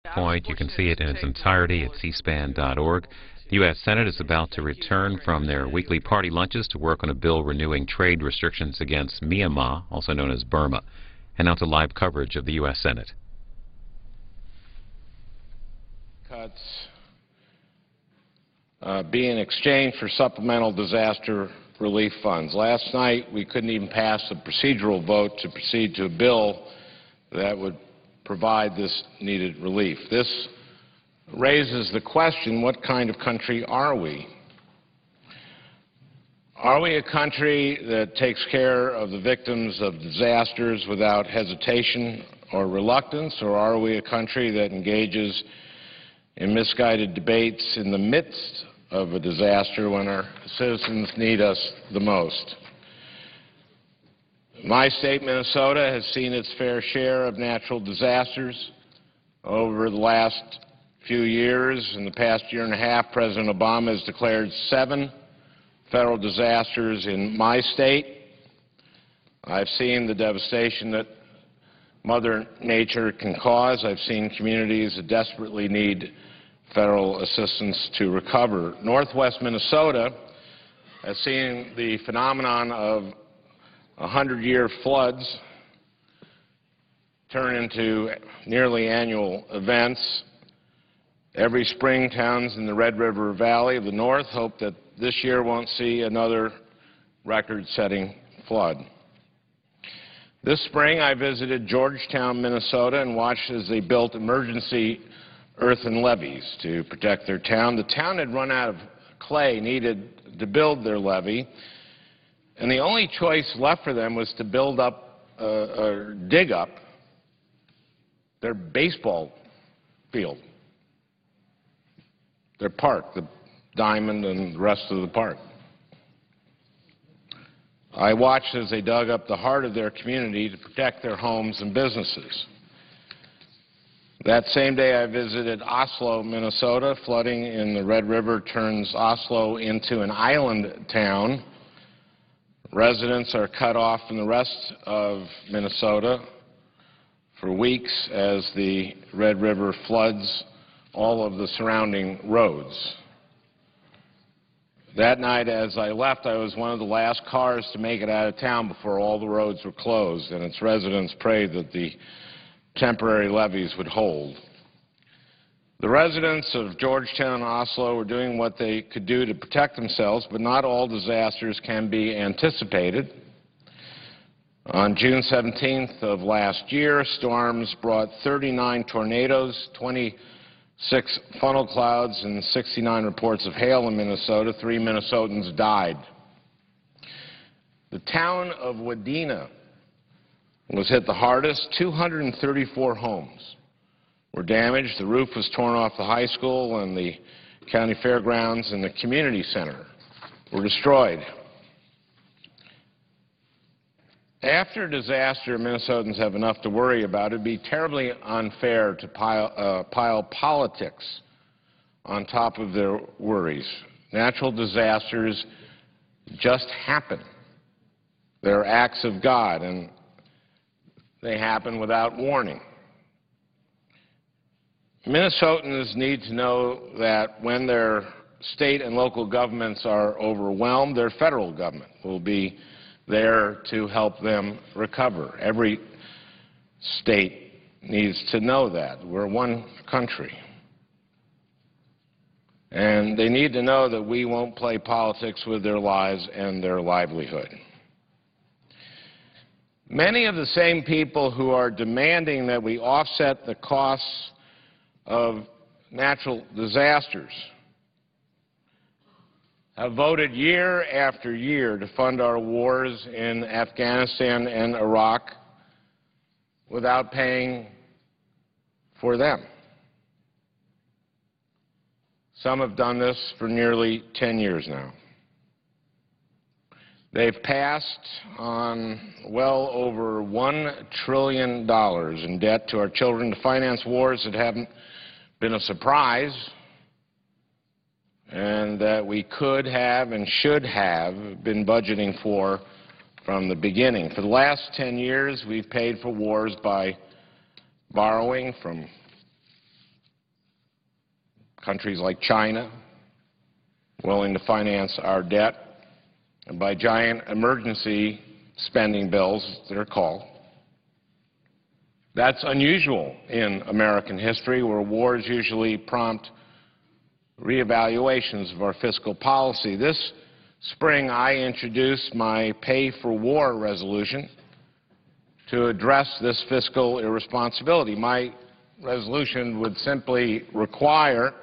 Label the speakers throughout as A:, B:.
A: Point. You can see it in its entirety at cspan.org. The U.S. Senate is about to return from their weekly party lunches to work on a bill renewing trade restrictions against Myanmar, also known as Burma. And now to live coverage of the U.S. Senate.
B: Cuts be in exchange for supplemental disaster relief funds. Last night we couldn't even pass a procedural vote to proceed to a bill that would provide this needed relief. This raises the question, what kind of country are we? Are we a country that takes care of the victims of disasters without hesitation or reluctance, or are we a country that engages in misguided debates in the midst of a disaster when our citizens need us the most? My state, Minnesota, has seen its fair share of natural disasters over the last few years. In the past year and a half, President Obama has declared 7 federal disasters in my state. I've seen the devastation that Mother Nature can cause. I've seen communities that desperately need federal assistance to recover. Northwest Minnesota has seen the phenomenon of 100-year floods turn into nearly annual events. Every spring, towns in the Red River Valley of the North hope that this year won't see another record-setting flood. This spring, I visited Georgetown, Minnesota, and watched as they built emergency earthen levees to protect their town. The town had run out of clay needed to build their levee, and the only choice left for them was to build up or dig up their baseball field, their park, the diamond and the rest of the park. I watched as they dug up the heart of their community to protect their homes and businesses. That same day I visited Oslo, Minnesota. Flooding in the Red River turns Oslo into an island town. Residents are cut off from the rest of Minnesota for weeks as the Red River floods all of the surrounding roads. That night as I left, I was one of the last cars to make it out of town before all the roads were closed, and its residents prayed that the temporary levees would hold. The residents of Georgetown and Oslo were doing what they could do to protect themselves, but not all disasters can be anticipated. On June 17th of last year, storms brought 39 tornadoes, 26 funnel clouds, and 69 reports of hail in Minnesota. 3 Minnesotans died. The town of Wadena was hit the hardest. 234 homes were damaged. The roof was torn off the high school, and the county fairgrounds and the community center were destroyed. After a disaster, Minnesotans have enough to worry about. It would be terribly unfair to pile politics on top of their worries. Natural disasters just happen. They're acts of God, and they happen without warning. Minnesotans need to know that when their state and local governments are overwhelmed, their federal government will be there to help them recover. Every state needs to know that. We're one country. And they need to know that we won't play politics with their lives and their livelihood. Many of the same people who are demanding that we offset the costs of natural disasters have voted year after year to fund our wars in Afghanistan and Iraq without paying for them. Some have done this for nearly 10 years now. They've passed on well over $1 trillion in debt to our children to finance wars that haven't been a surprise and that we could have and should have been budgeting for from the beginning. For the last 10 years, we've paid for wars by borrowing from countries like China, willing to finance our debt, and by giant emergency spending bills that are called. That's unusual in American history, where wars usually prompt reevaluations of our fiscal policy. This spring, I introduced my Pay for War resolution to address this fiscal irresponsibility. My resolution would simply require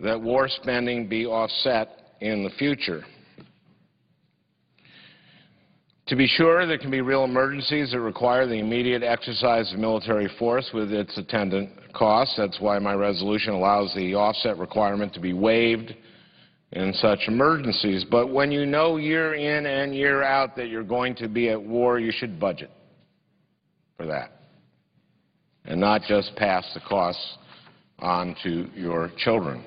B: that war spending be offset in the future. To be sure, there can be real emergencies that require the immediate exercise of military force with its attendant costs. That's why my resolution allows the offset requirement to be waived in such emergencies. But when you know year in and year out that you're going to be at war, you should budget for that and not just pass the costs on to your children.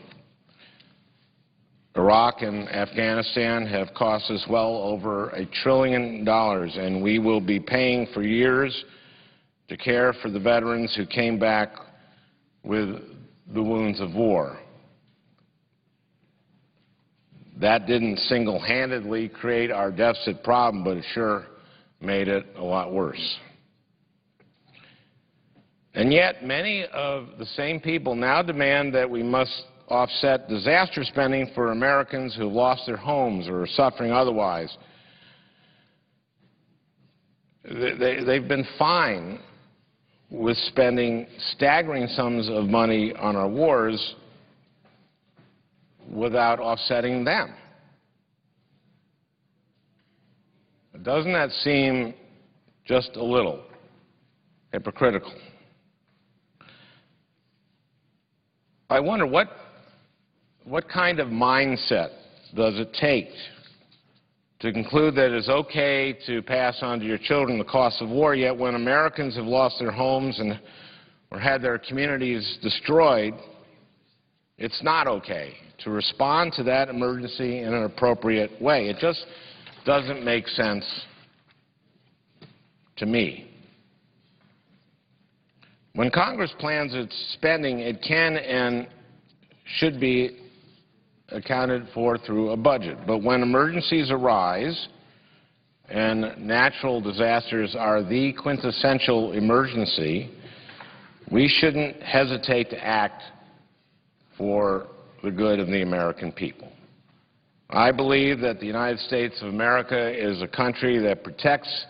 B: Iraq and Afghanistan have cost us well over $1 trillion, and we will be paying for years to care for the veterans who came back with the wounds of war. That didn't single-handedly create our deficit problem, but it sure made it a lot worse. And yet, many of the same people now demand that we must offset disaster spending for Americans who have lost their homes or are suffering otherwise. They've been fine with spending staggering sums of money on our wars without offsetting them. Doesn't that seem just a little hypocritical? I wonder what kind of mindset does it take to conclude that it's okay to pass on to your children the cost of war, yet when Americans have lost their homes or had their communities destroyed, it's not okay to respond to that emergency in an appropriate way. It just doesn't make sense to me. When Congress plans its spending, it can and should be accounted for through a budget. But when emergencies arise, and natural disasters are the quintessential emergency, we shouldn't hesitate to act for the good of the American people. I believe that the United States of America is a country that protects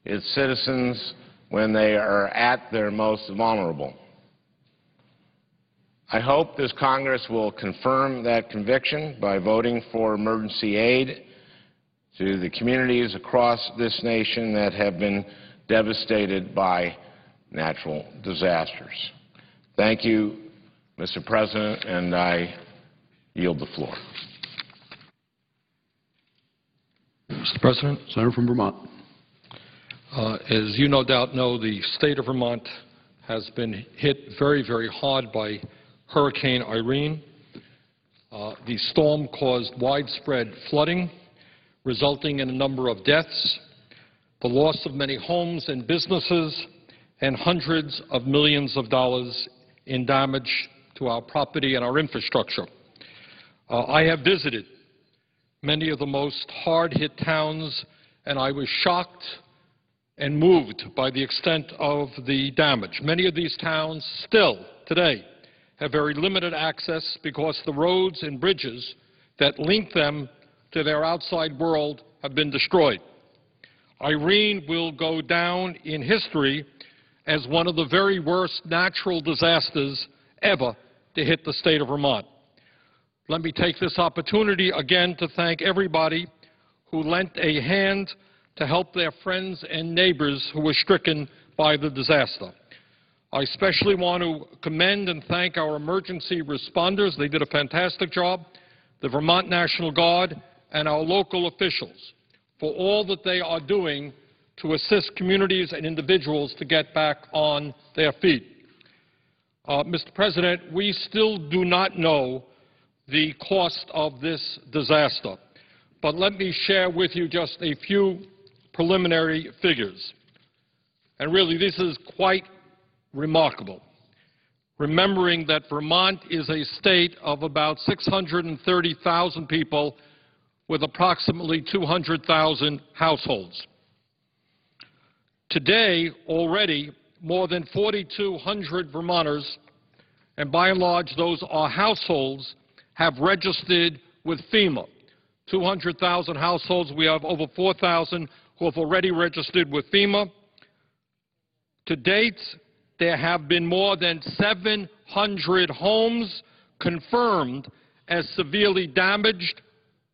B: its citizens when they are at their most vulnerable. I hope this Congress will confirm that conviction by voting for emergency aid to the communities across this nation that have been devastated by natural disasters. Thank you, Mr. President, and I yield the floor.
C: Mr. President.
D: Senator from Vermont.
C: As you no doubt know, the state of Vermont has been hit very, very hard by Hurricane Irene. The storm caused widespread flooding, resulting in a number of deaths, the loss of many homes and businesses, and hundreds of millions of dollars in damage to our property and our infrastructure. I have visited many of the most hard-hit towns, and I was shocked and moved by the extent of the damage. Many of these towns still, today, have very limited access because the roads and bridges that link them to their outside world have been destroyed. Irene will go down in history as one of the very worst natural disasters ever to hit the state of Vermont. Let me take this opportunity again to thank everybody who lent a hand to help their friends and neighbors who were stricken by the disaster. I especially want to commend and thank our emergency responders. They did a fantastic job, the Vermont National Guard, and our local officials for all that they are doing to assist communities and individuals to get back on their feet. Mr. President, we still do not know the cost of this disaster, but let me share with you just a few preliminary figures. And really, this is quite remarkable. remembering that Vermont is a state of about 630,000 people with approximately 200,000 households. Today, already, more than 4,200 Vermonters, and by and large those are households, have registered with FEMA. 200,000 households, we have over 4,000 who have already registered with FEMA. To date, there have been more than 700 homes confirmed as severely damaged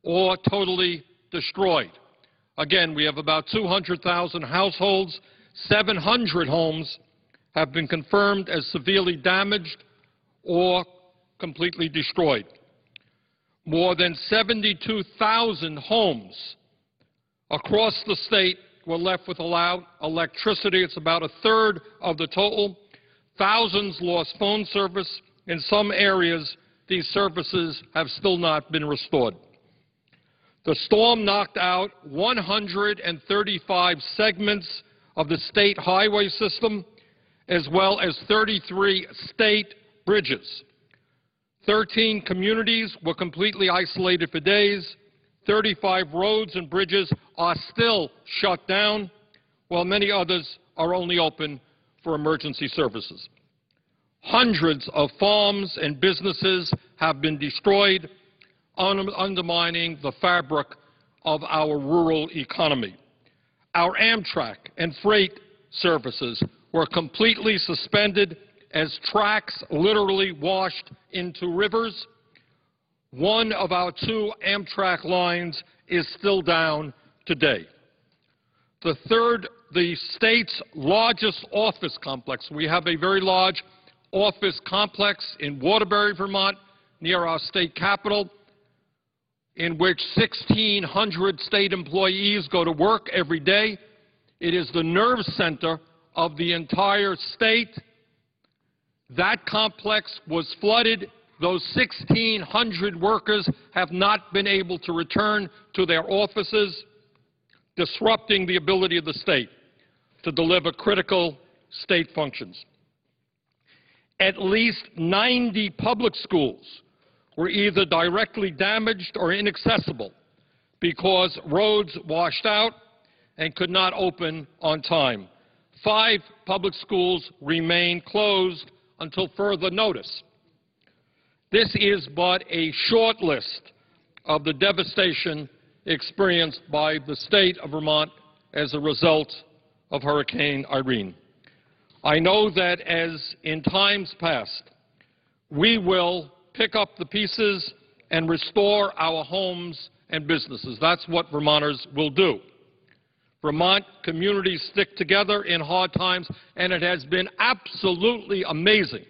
C: or totally destroyed. Again, we have about 200,000 households. 700 homes have been confirmed as severely damaged or completely destroyed. More than 72,000 homes across the state were left without electricity. It's about a third of the total. Thousands lost phone service. In some areas, these services have still not been restored. The storm knocked out 135 segments of the state highway system, as well as 33 state bridges. 13 communities were completely isolated for days. 35 roads and bridges are still shut down, while many others are only open for emergency services. Hundreds of farms and businesses have been destroyed, undermining the fabric of our rural economy. Our Amtrak and freight services were completely suspended as tracks literally washed into rivers. One of our two Amtrak lines is still down today. The state's largest office complex. We have a very large office complex in Waterbury, Vermont, near our state capital, in which 1,600 state employees go to work every day. It is the nerve center of the entire state. That complex was flooded. Those 1,600 workers have not been able to return to their offices, disrupting the ability of the state to deliver critical state functions. At least 90 public schools were either directly damaged or inaccessible because roads washed out and could not open on time. 5 public schools remain closed until further notice. This is but a short list of the devastation experienced by the state of Vermont as a result of Hurricane Irene. I know that as in times past, we will pick up the pieces and restore our homes and businesses. That's what Vermonters will do. Vermont communities stick together in hard times, and it has been absolutely amazing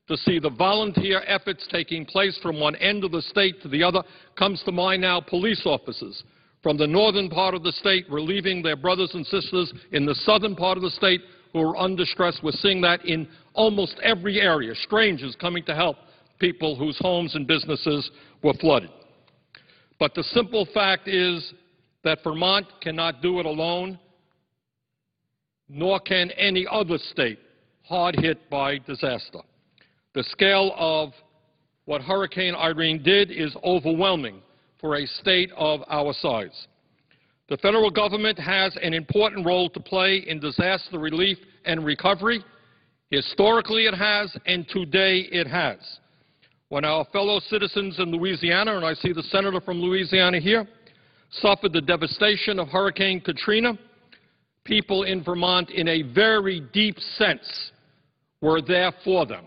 C: to see the volunteer efforts taking place from one end of the state to the other. Comes to mind now police officers from the northern part of the state relieving their brothers and sisters in the southern part of the state who are under stress. We're seeing that in almost every area, strangers coming to help people whose homes and businesses were flooded. But the simple fact is that Vermont cannot do it alone, nor can any other state hard hit by disaster. The scale of what Hurricane Irene did is overwhelming for a state of our size. The federal government has an important role to play in disaster relief and recovery. Historically it has, and today it has. When our fellow citizens in Louisiana, and I see the senator from Louisiana here, suffered the devastation of Hurricane Katrina, people in Vermont, in a very deep sense, were there for them.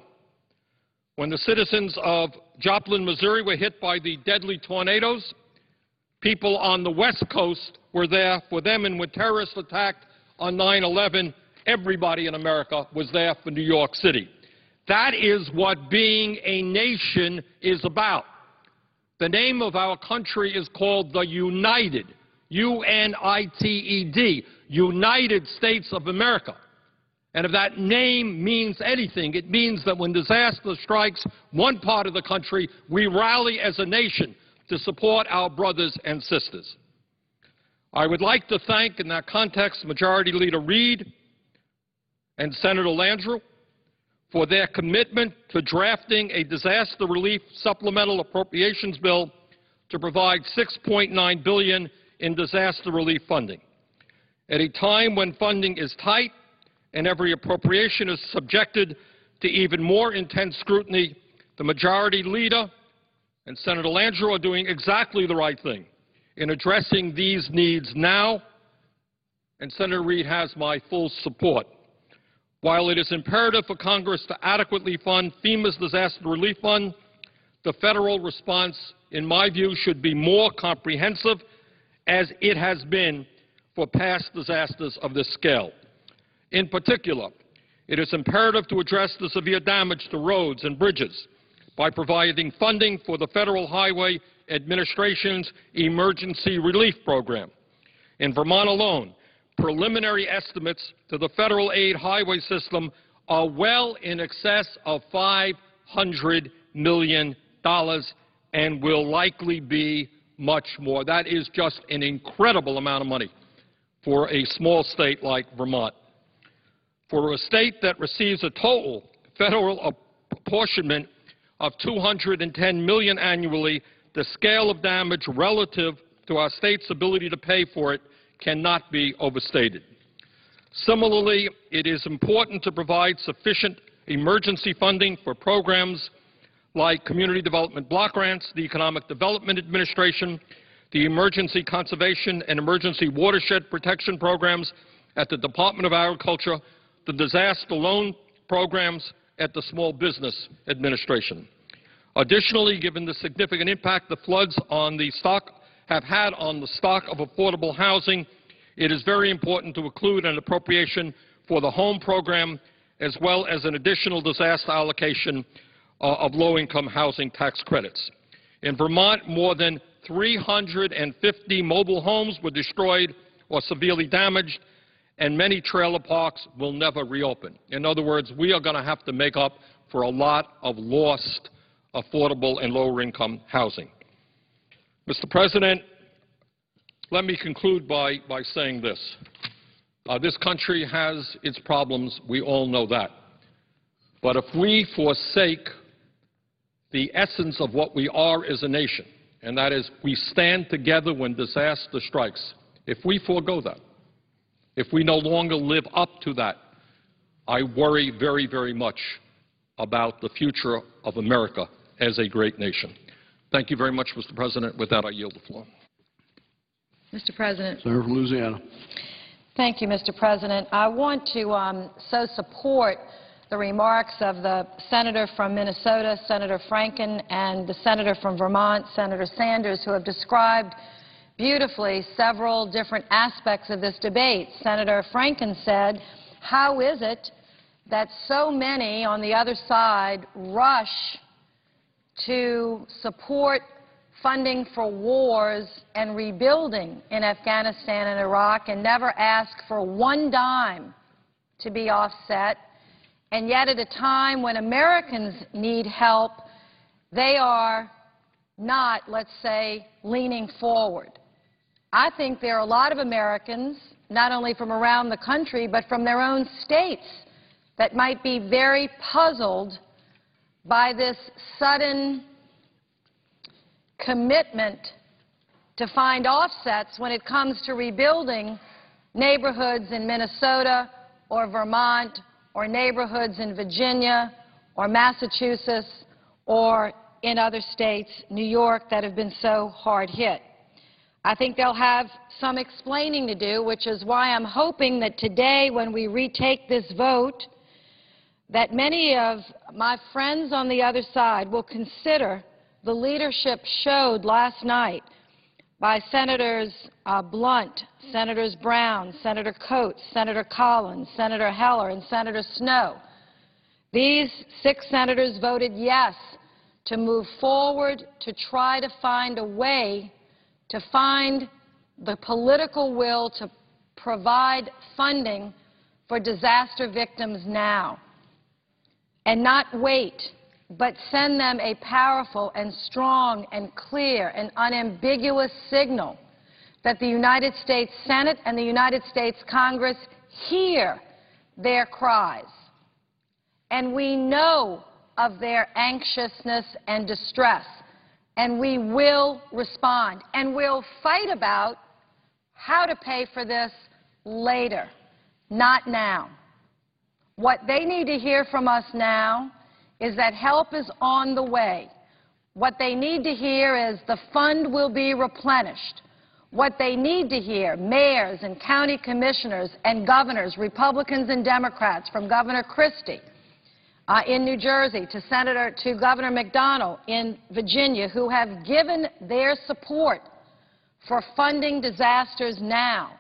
C: When the citizens of Joplin, Missouri were hit by the deadly tornadoes, people on the West Coast were there for them, and when terrorists attacked on 9/11, everybody in America was there for New York City. That is what being a nation is about. The name of our country is called the United, U-N-I-T-E-D, United States of America. And if that name means anything, it means that when disaster strikes one part of the country, we rally as a nation to support our brothers and sisters. I would like to thank, in that context, Majority Leader Reid and Senator Landrieu for their commitment to drafting a disaster relief supplemental appropriations bill to provide $6.9 billion in disaster relief funding. At a time when funding is tight and every appropriation is subjected to even more intense scrutiny, the Majority Leader and Senator Landrieu are doing exactly the right thing in addressing these needs now, and Senator Reid has my full support. While it is imperative for Congress to adequately fund FEMA's Disaster Relief Fund, the federal response, in my view, should be more comprehensive, as it has been for past disasters of this scale. In particular, it is imperative to address the severe damage to roads and bridges by providing funding for the Federal Highway Administration's Emergency Relief Program. In Vermont alone, preliminary estimates to the federal aid highway system are well in excess of $500 million and will likely be much more. That is just an incredible amount of money for a small state like Vermont. For a state that receives a total federal apportionment of $210 million annually, the scale of damage relative to our state's ability to pay for it cannot be overstated. Similarly, it is important to provide sufficient emergency funding for programs like Community Development Block Grants, the Economic Development Administration, the Emergency Conservation and Emergency Watershed Protection Programs at the Department of Agriculture, the Disaster Loan Programs at the Small Business Administration. Additionally, given the significant impact the floods on the stock have had on the stock of affordable housing, it is very important to include an appropriation for the home program as well as an additional disaster allocation of low-income housing tax credits. In Vermont, more than 350 mobile homes were destroyed or severely damaged, and many trailer parks will never reopen. In other words, we are going to have to make up for a lot of lost affordable and lower-income housing. Mr. President, let me conclude by saying this. This country has its problems. We all know that. But if we forsake the essence of what we are as a nation, and that is we stand together when disaster strikes, if we forego that, if we no longer live up to that, I worry very, very much about the future of America as a great nation. Thank you very much, Mr. President. With that, I yield the floor.
D: Mr. President.
E: Senator from Louisiana.
D: Thank you, Mr. President. I want to so support the remarks of the Senator from Minnesota, Senator Franken, and the Senator from Vermont, Senator Sanders, who have described beautifully several different aspects of this debate. Senator Franken said, how is it that so many on the other side rush to support funding for wars and rebuilding in Afghanistan and Iraq and never ask for one dime to be offset, and yet at a time when Americans need help, they are not, let's say, leaning forward. I think there are a lot of Americans, not only from around the country, but from their own states, that might be very puzzled by this sudden commitment to find offsets when it comes to rebuilding neighborhoods in Minnesota or Vermont or neighborhoods in Virginia or Massachusetts or in other states, New York, that have been so hard hit. I think they'll have some explaining to do, which is why I'm hoping that today, when we retake this vote, that many of my friends on the other side will consider the leadership showed last night by Senators Blunt, Senators Brown, Senator Coates, Senator Collins, Senator Heller, and Senator Snowe. These 6 senators voted yes to move forward to try to find a way to find the political will to provide funding for disaster victims now, and not wait, but send them a powerful and strong and clear and unambiguous signal that the United States Senate and the United States Congress hear their cries and we know of their anxiousness and distress, and we will respond, and we'll fight about how to pay for this later, not now. What they need to hear from us now is that help is on the way. What they need to hear is the fund will be replenished. What they need to hear, mayors and county commissioners and governors, Republicans and Democrats, from Governor Christie in New Jersey to Governor McDonnell in Virginia, who have given their support for funding disasters now.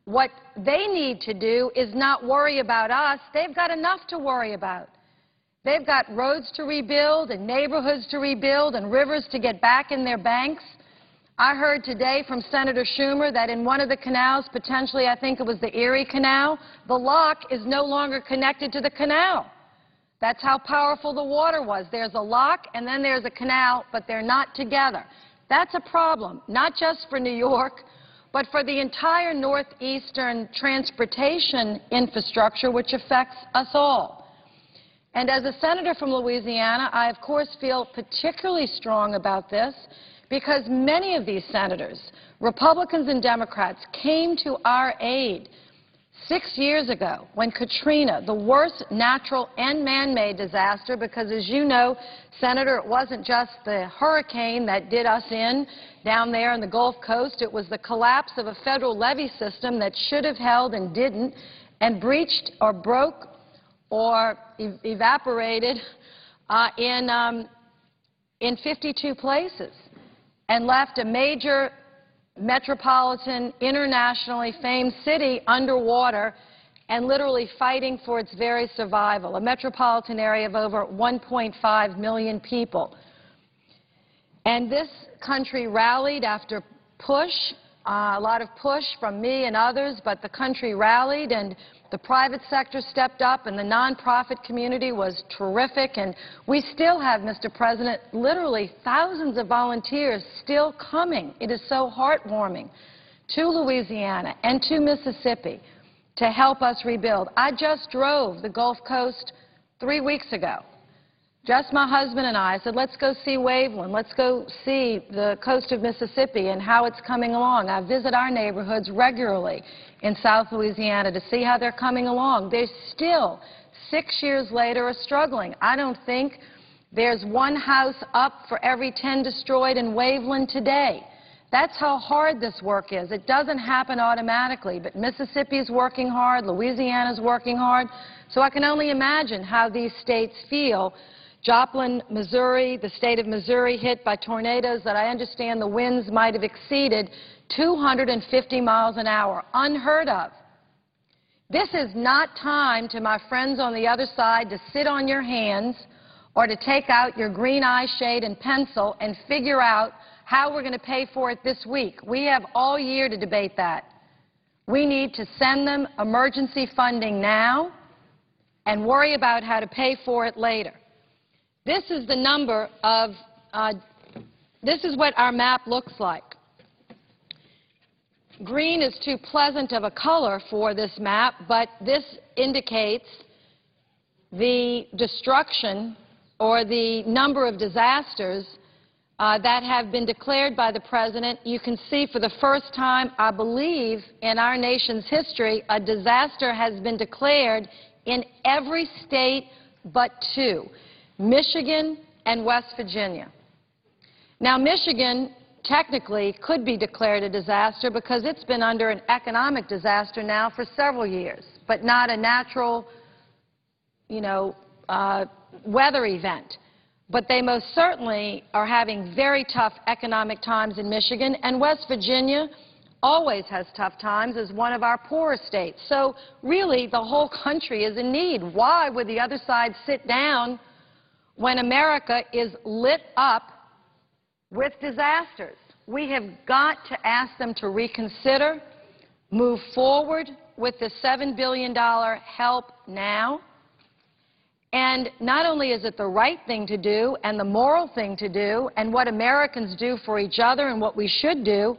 D: What they need to do is not worry about us. They've got enough to worry about. They've got roads to rebuild and neighborhoods to rebuild and rivers to get back in their banks. I heard today from Senator Schumer that in one of the canals, potentially I think it was the Erie Canal, the lock is no longer connected to the canal. That's how powerful the water was. There's a lock and then there's a canal, but they're not together. That's a problem, not just for New York, but for the entire northeastern transportation infrastructure, which affects us all. And as a senator from Louisiana, I, of course, feel particularly strong about this because many of these senators, Republicans and Democrats, came to our aid 6 years ago when Katrina, the worst natural and man-made disaster, because as you know, Senator, it wasn't just the hurricane that did us in down there in the Gulf Coast. It was the collapse of a federal levee system that should have held and didn't, and breached or broke or evaporated in 52 places and left a major metropolitan, internationally famed city underwater and literally fighting for its very survival, a metropolitan area of over 1.5 million people. And this country rallied after push, a lot of push from me and others, but the country rallied and the private sector stepped up and the nonprofit community was terrific. And we still have, Mr. President, literally thousands of volunteers still coming. It is so heartwarming to Louisiana and to Mississippi to help us rebuild. I just drove the Gulf Coast 3 weeks ago. Just my husband and I said, let's go see Waveland. Let's go see the coast of Mississippi and how it's coming along. I visit our neighborhoods regularly in South Louisiana to see how they're coming along. They still, 6 years later, are struggling. I don't think there's one house up for every 10 destroyed in Waveland today. That's how hard this work is. It doesn't happen automatically, but Mississippi's working hard, Louisiana's working hard, so I can only imagine how these states feel. Joplin, Missouri, the state of Missouri, hit by tornadoes that I understand the winds might have exceeded 250 miles an hour, unheard of. This is not time, to my friends on the other side, to sit on your hands or to take out your green eye shade and pencil and figure out how we're going to pay for it this week. We have all year to debate that. We need to send them emergency funding now and worry about how to pay for it later. This is the number of, this is what our map looks like. Green is too pleasant of a color for this map, but this indicates the destruction or the number of disasters that have been declared by the President. You can see for the first time, I believe, in our nation's history, a disaster has been declared in every state but two. Michigan and West Virginia. Now, Michigan technically could be declared a disaster because it's been under an economic disaster now for several years, but not a natural, weather event. But they most certainly are having very tough economic times in Michigan, and West Virginia always has tough times as one of our poorer states. So really, the whole country is in need. Why would the other side sit down when America is lit up with disasters? We have got to ask them to reconsider, move forward with the $7 billion help now. And not only is it the right thing to do and the moral thing to do and what Americans do for each other and what we should do,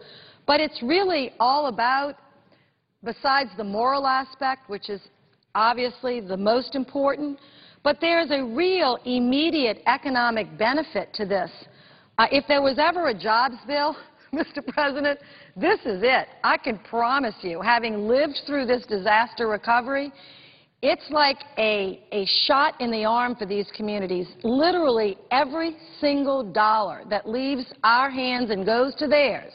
D: but it's really all about, besides the moral aspect, which is obviously the most important, But there's a real immediate economic benefit to this. If there was ever a jobs bill, Mr. President, this is it. I can promise you, having lived through this disaster recovery, it's like a shot in the arm for these communities. Literally every single dollar that leaves our hands and goes to theirs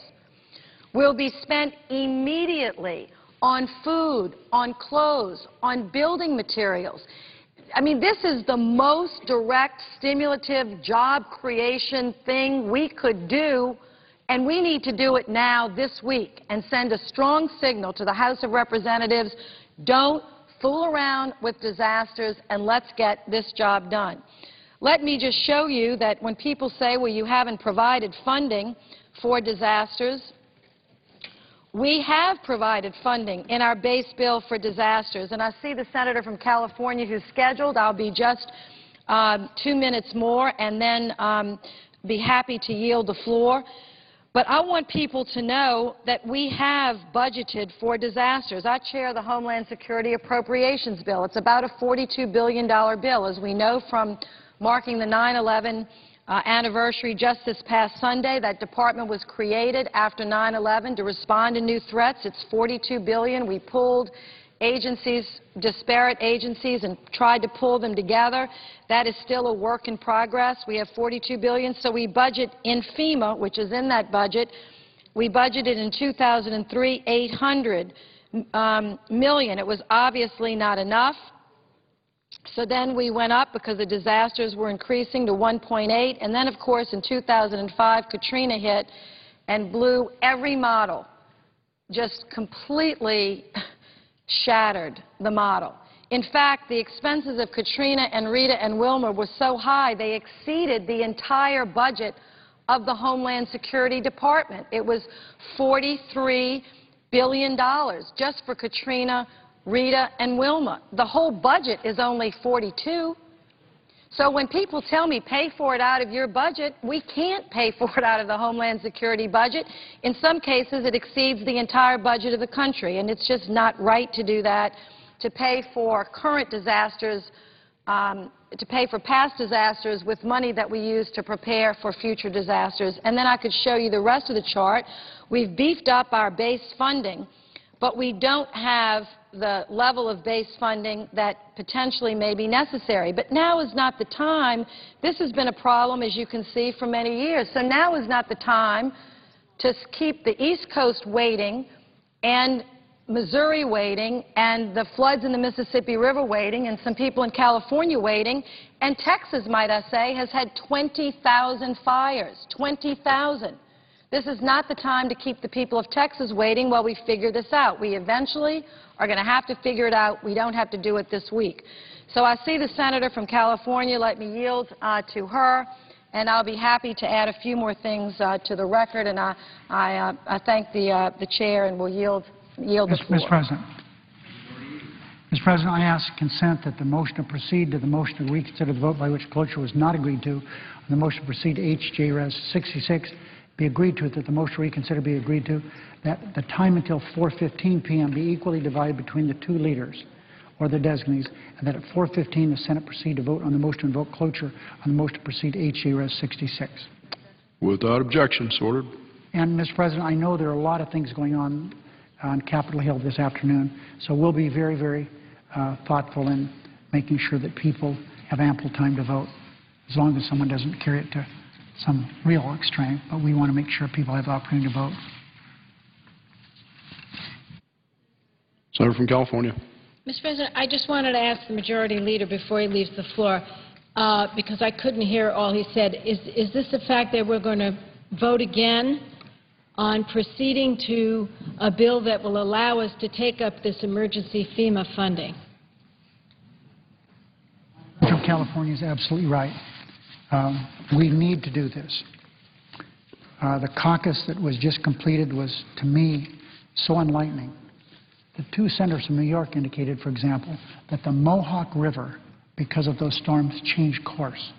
D: will be spent immediately on food, on clothes, on building materials. I mean, this is the most direct, stimulative job creation thing we could do, and we need to do it now this week and send a strong signal to the House of Representatives. Don't fool around with disasters, and let's get this job done. Let me just show you that when people say, well, you haven't provided funding for disasters, we have provided funding in our base bill for disasters. And I see the senator from California who's scheduled. I'll be just 2 minutes more and then be happy to yield the floor. But I want people to know that we have budgeted for disasters. I chair the Homeland Security Appropriations Bill. It's about a $42 billion bill. As we know from marking the 9/11 anniversary just this past Sunday, that department was created after 9/11 to respond to new threats. It's $42 billion. We pulled agencies, disparate agencies, and tried to pull them together. That is still a work in progress. We have $42 billion, so we budget in FEMA, which is in that budget. We budgeted in 2003 $800 million. It was obviously not enough. So then we went up because the disasters were increasing to 1.8, and then, of course, in 2005, Katrina hit and blew every model, just completely shattered the model. In fact, the expenses of Katrina and Rita and Wilma were so high they exceeded the entire budget of the Homeland Security Department. It was $43 billion just for Katrina, Rita, and Wilma. The whole budget is only $42. So when people tell me pay for it out of your budget, we can't pay for it out of the Homeland Security budget. In some cases, it exceeds the entire budget of the country, and it's just not right to do that, to pay for current disasters, to pay for past disasters with money that we use to prepare for future disasters. And then I could show you the rest of the chart. We've beefed up our base funding, but we don't have the level of base funding that potentially may be necessary. But now is not the time. This has been a problem, as you can see, for many years. So now is not the time to keep the East Coast waiting and Missouri waiting and the floods in the Mississippi River waiting and some people in California waiting. And Texas, might I say, has had 20,000 fires, 20,000. This is not the time to keep the people of Texas waiting while we figure this out. We eventually are going to have to figure it out. We don't have to do it this week. So I see the senator from California. Let me yield to her, and I'll be happy to add a few more things to the record. And I thank the chair and will yield the floor.
E: Mr. President. Mr. President, I ask consent that the motion to proceed to the motion to reconsider the vote by which cloture was not agreed to, and the motion to proceed to H.J. Res. 66 be agreed to, that the motion to reconsider be agreed to, that the time until 4:15 p.m. be equally divided between the two leaders or their designees, and that at 4:15 the Senate proceed to vote on the motion to invoke cloture on the motion to proceed to H.J. Res. 66.
F: Without objection, so ordered.
E: And, Mr. President, I know there are a lot of things going on Capitol Hill this afternoon, so we'll be very, very thoughtful in making sure that people have ample time to vote, as long as someone doesn't carry it to some real extreme. But we want to make sure people have the opportunity to vote.
F: Senator from California.
G: Mr. President, I just wanted to ask the Majority Leader before he leaves the floor, because I couldn't hear all he said, is this the fact that we're going to vote again on proceeding to a bill that will allow us to take up this emergency FEMA funding?
E: From California is absolutely right. We need to do this. The caucus that was just completed was, to me, so enlightening. The two senators from New York indicated, for example, that the Mohawk River, because of those storms, changed course.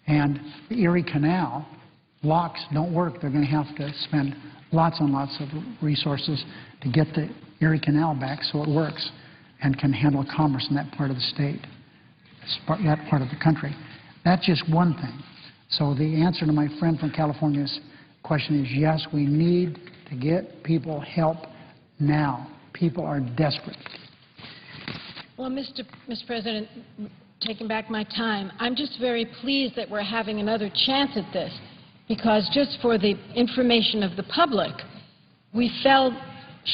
E: And the Erie Canal locks don't work. They're going to have to spend lots and lots of resources to get the Erie Canal back so it works and can handle commerce in that part of the state. that part of the country. That's just one thing. So the answer to my friend from California's question is yes, we need to get people help now. People are desperate.
G: Well, Mr. President, taking back my time, I'm just very pleased that we're having another chance at this, because just for the information of the public, we fell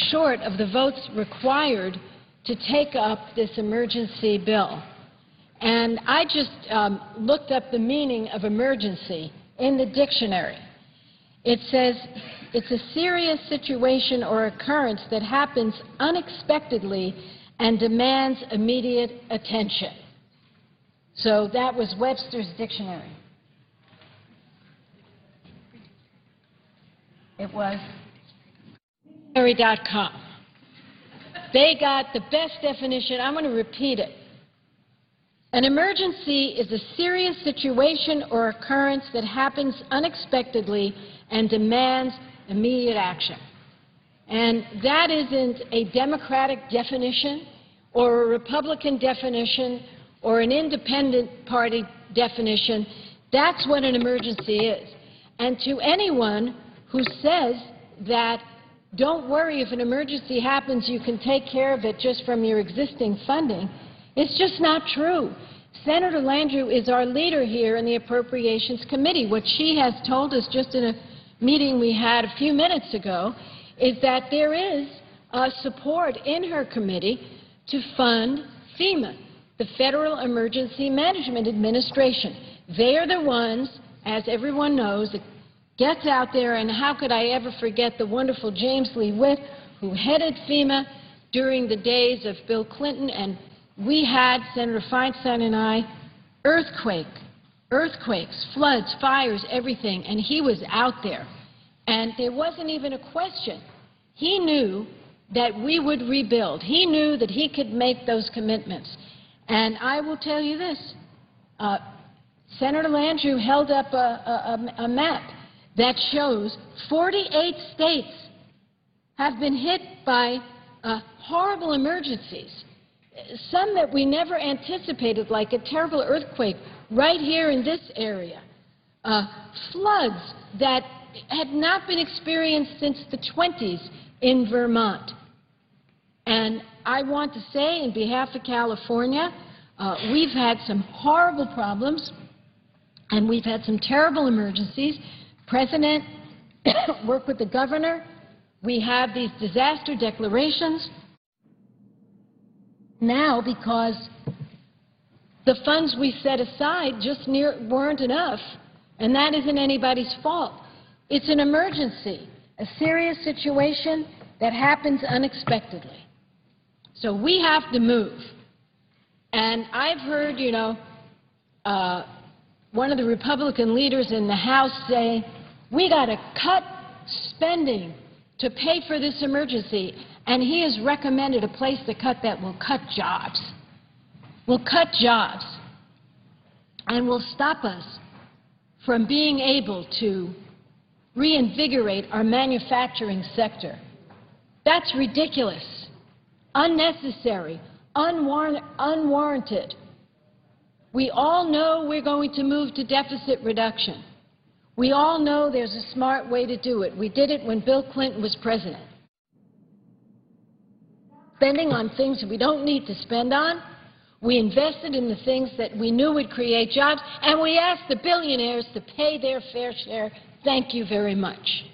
G: short of the votes required to take up this emergency bill. And I just looked up the meaning of emergency in the dictionary. It says it's a serious situation or occurrence that happens unexpectedly and demands immediate attention. So that was Webster's dictionary. It was dictionary.com. They got the best definition. I'm going to repeat it. An emergency is a serious situation or occurrence that happens unexpectedly and demands immediate action. And that isn't a Democratic definition or a Republican definition or an independent party definition. That's what an emergency is. And to anyone who says that don't worry, if an emergency happens, you can take care of it just from your existing funding, it's just not true. Senator Landrieu is our leader here in the Appropriations Committee. What she has told us just in a meeting we had a few minutes ago is that there is support in her committee to fund FEMA, the Federal Emergency Management Administration. They are the ones, as everyone knows, that gets out there, and how could I ever forget the wonderful James Lee Witt, who headed FEMA during the days of Bill Clinton, and we had, Senator Feinstein and I, earthquakes, floods, fires, everything, and he was out there. And there wasn't even a question. He knew that we would rebuild. He knew that he could make those commitments. And I will tell you this, Senator Landrieu held up a map that shows 48 states have been hit by horrible emergencies, some that we never anticipated, like a terrible earthquake right here in this area, floods that had not been experienced since the 20s in Vermont. And I want to say, in behalf of California, we've had some horrible problems, and we've had some terrible emergencies. President worked with the governor. We have these disaster declarations now because the funds we set aside just weren't enough, and that isn't anybody's fault. It's an emergency, a serious situation that happens unexpectedly. So we have to move. And I've heard, you know, one of the Republican leaders in the House say, we got to cut spending to pay for this emergency, and he has recommended a place to cut that will cut jobs. Will cut jobs and will stop us from being able to reinvigorate our manufacturing sector. That's ridiculous, unnecessary, unwarranted. We all know we're going to move to deficit reduction. We all know there's a smart way to do it. We did it when Bill Clinton was president. Spending on things we don't need to spend on, we invested in the things that we knew would create jobs, and we asked the billionaires to pay their fair share. Thank you very much.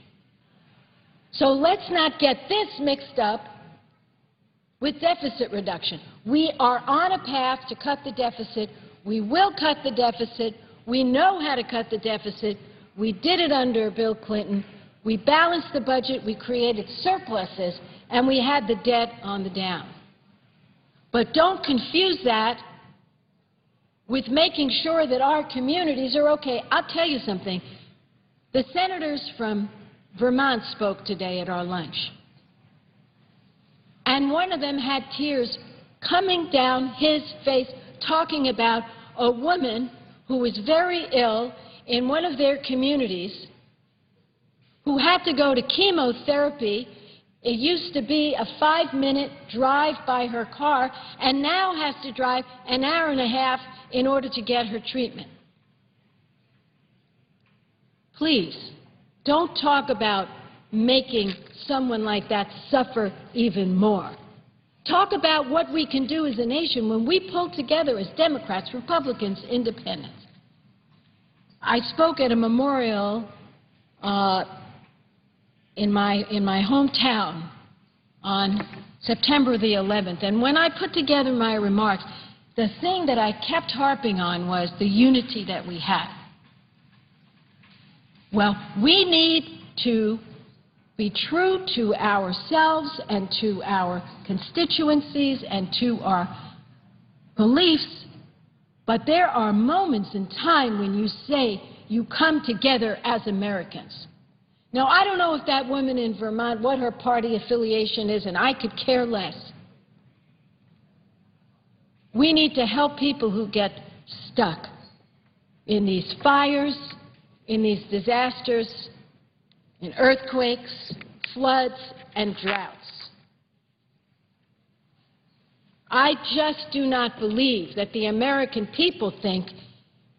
G: So let's not get this mixed up with deficit reduction. We are on a path to cut the deficit. We will cut the deficit. We know how to cut the deficit. We did it under Bill Clinton. We balanced the budget. We created surpluses, and we had the debt on the down. But don't confuse that with making sure that our communities are okay. I'll tell you something. The senators from Vermont spoke today at our lunch, and one of them had tears coming down his face talking about a woman who was very ill in one of their communities who had to go to chemotherapy It used to be a 5-minute drive by her car, and now has to drive an hour and a half in order to get her treatment. Please, don't talk about making someone like that suffer even more. Talk about what we can do as a nation when we pull together as Democrats, Republicans, Independents. I spoke at a memorial in my hometown on September the 11th, and when I put together my remarks, the thing that I kept harping on was the unity that we have. Well, we need to be true to ourselves and to our constituencies and to our beliefs, but there are moments in time when you say you come together as Americans. Now, I don't know if that woman in Vermont, what her party affiliation is, and I could care less. We need to help people who get stuck in these fires, in these disasters, in earthquakes, floods, and droughts. I just do not believe that the American people think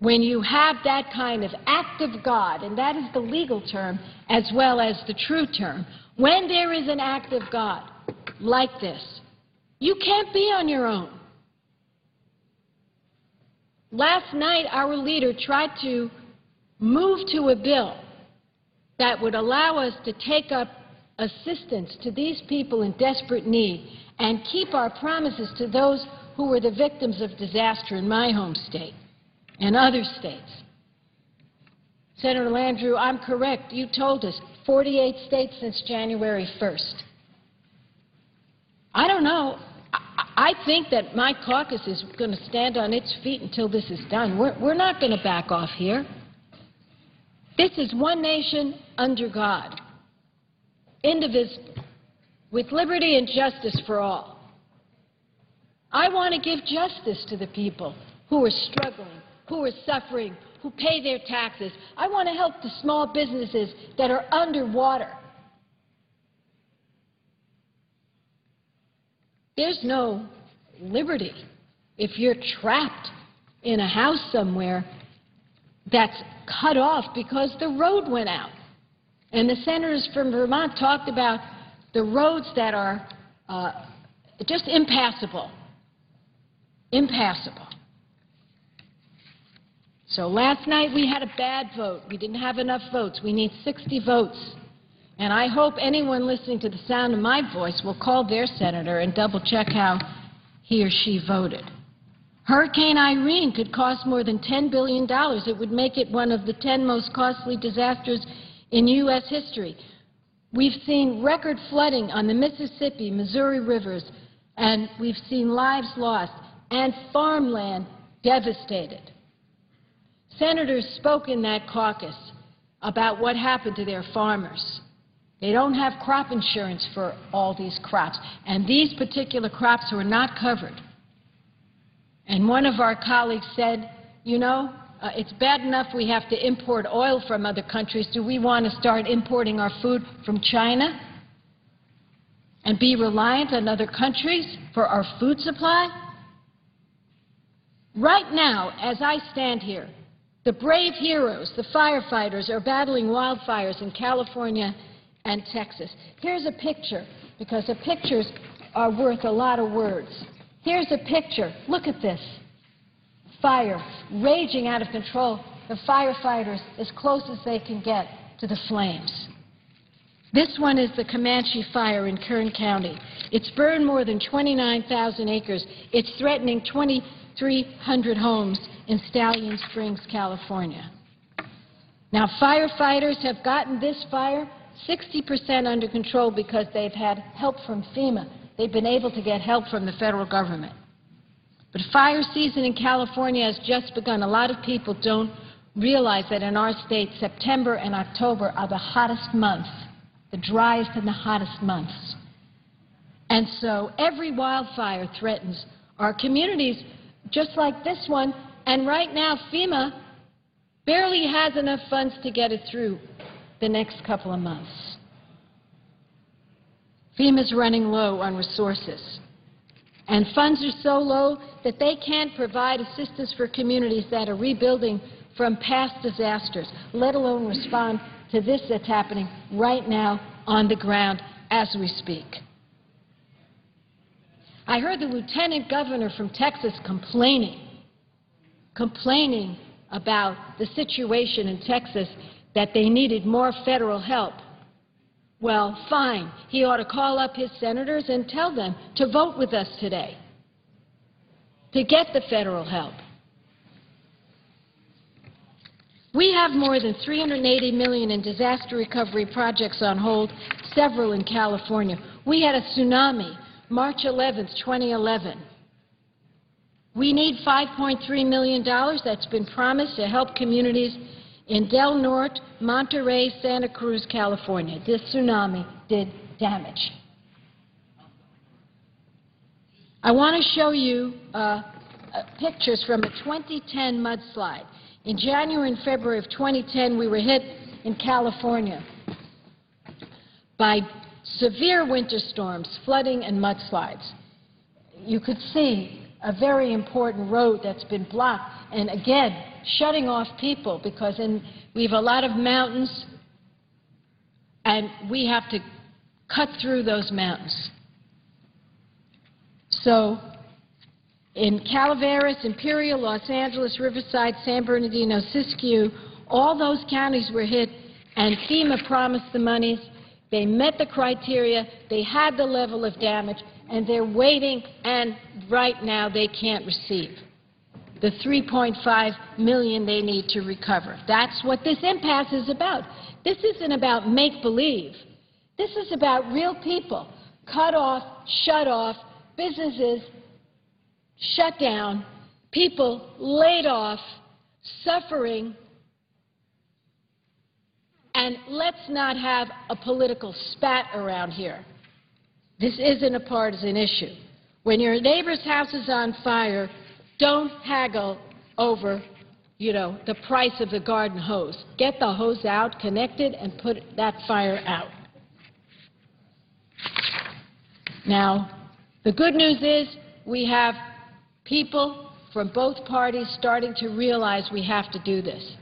G: when you have that kind of act of God, and that is the legal term as well as the true term, when there is an act of God like this, you can't be on your own. Last night, our leader tried to move to a bill that would allow us to take up assistance to these people in desperate need and keep our promises to those who were the victims of disaster in my home state and other states. Senator Landrieu, I'm correct. You told us 48 states since January 1st. I don't know. I think that my caucus is going to stand on its feet until this is done. We're not going to back off here. This is one nation under God, indivisible, with liberty and justice for all. I want to give justice to the people who are struggling, who are suffering, who pay their taxes. I want to help the small businesses that are underwater. There's no liberty if you're trapped in a house somewhere that's cut off because the road went out. And the senators from Vermont talked about the roads that are just impassable. Impassable. So last night we had a bad vote. We didn't have enough votes. We need 60 votes. And I hope anyone listening to the sound of my voice will call their senator and double-check how he or she voted. Hurricane Irene could cost more than $10 billion. It would make it one of the 10 most costly disasters in U.S. history. We've seen record flooding on the Mississippi, Missouri rivers, and we've seen lives lost and farmland devastated. Senators spoke in that caucus about what happened to their farmers. They don't have crop insurance for all these crops, and these particular crops were not covered. And one of our colleagues said, you know, it's bad enough we have to import oil from other countries. Do we want to start importing our food from China and be reliant on other countries for our food supply? Right now, as I stand here, the brave heroes, the firefighters, are battling wildfires in California and Texas. Here's a picture, because the pictures are worth a lot of words. Here's a picture. Look at this. Fire raging out of control. The firefighters as close as they can get to the flames. This one is the Comanche fire in Kern County. It's burned more than 29,000 acres. It's threatening 2,300 homes in Stallion Springs, California. Now, firefighters have gotten this fire 60% under control because they've had help from FEMA. They've been able to get help from the federal government. But fire season in California has just begun. A lot of people don't realize that in our state, September and October are the hottest months, the driest and the hottest months. And so every wildfire threatens our communities, just like this one. And right now, FEMA barely has enough funds to get it through the next couple of months. FEMA's running low on resources. And funds are so low that they can't provide assistance for communities that are rebuilding from past disasters, let alone respond to this that's happening right now on the ground as we speak. I heard the lieutenant governor from Texas complaining about the situation in Texas, that they needed more federal help. Well, fine. He ought to call up his senators and tell them to vote with us today to get the federal help. We have more than $380 million in disaster recovery projects on hold, several in California. We had a tsunami, March 11th, 2011. We need $5.3 million that's been promised to help communities in Del Norte, Monterey, Santa Cruz, California. This tsunami did damage. I want to show you pictures from a 2010 mudslide. In January and February of 2010, we were hit in California by severe winter storms, flooding and mudslides. You could see a very important road that's been blocked, and again, shutting off people because we have a lot of mountains, and we have to cut through those mountains. So in Calaveras, Imperial, Los Angeles, Riverside, San Bernardino, Siskiyou, all those counties were hit, and FEMA promised the monies. They met the criteria. They had the level of damage, and they're waiting, and right now they can't receive the $3.5 million they need to recover. That's what this impasse is about. This isn't about make-believe. This is about real people cut off, shut off, businesses shut down, people laid off, suffering, and let's not have a political spat around here. This isn't a partisan issue. When your neighbor's house is on fire, don't haggle over, the price of the garden hose. Get the hose out, connect it, and put that fire out. Now, the good news is we have people from both parties starting to realize we have to do this.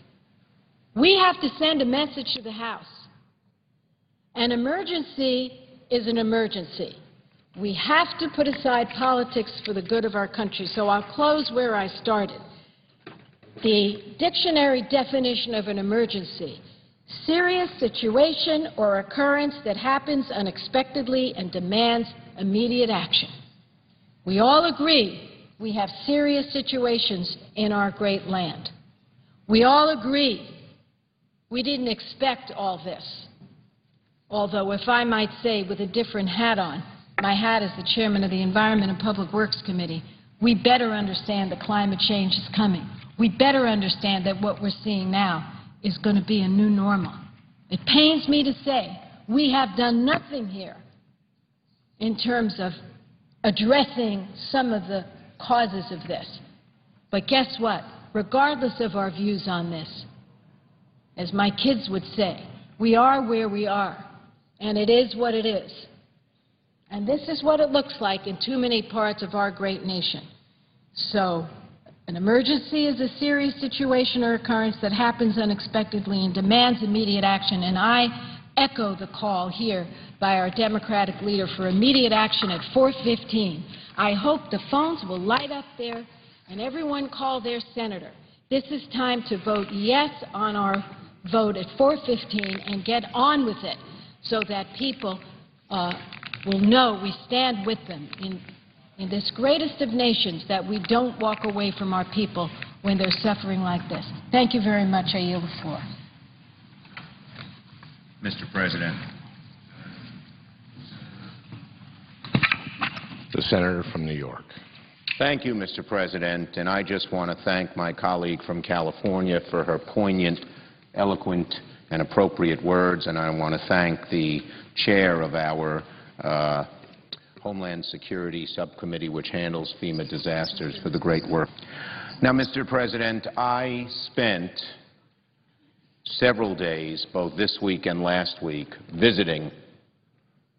G: We have to send a message to the House. An emergency is an emergency. We have to put aside politics for the good of our country. So I'll close where I started. The dictionary definition of an emergency: serious situation or occurrence that happens unexpectedly and demands immediate action. We all agree we have serious situations in our great land. We all agree we didn't expect all this. Although, if I might say, with a different hat on, my hat is the chairman of the Environment and Public Works Committee, we better understand that climate change is coming. We better understand that what we're seeing now is going to be a new normal. It pains me to say we have done nothing here in terms of addressing some of the causes of this. But guess what? Regardless of our views on this, as my kids would say, we are where we are, and it is what it is. And this is what it looks like in too many parts of our great nation. So an emergency is a serious situation or occurrence that happens unexpectedly and demands immediate action, and I echo the call here by our Democratic leader for immediate action at 4:15. I hope the phones will light up there and everyone call their senator. This is time to vote yes on our vote at 4:15 and get on with it so that people will know we stand with them in this greatest of nations, that we don't walk away from our people when they're suffering like this. Thank you very much. I yield the floor.
H: Mr. President.
B: The senator from New York.
H: Thank you, Mr. President, and I just want to thank my colleague from California for her poignant, eloquent, and appropriate words, and I want to thank the chair of our Homeland Security Subcommittee, which handles FEMA disasters, for the great work. Now, Mr. President, I spent several days, both this week and last week, visiting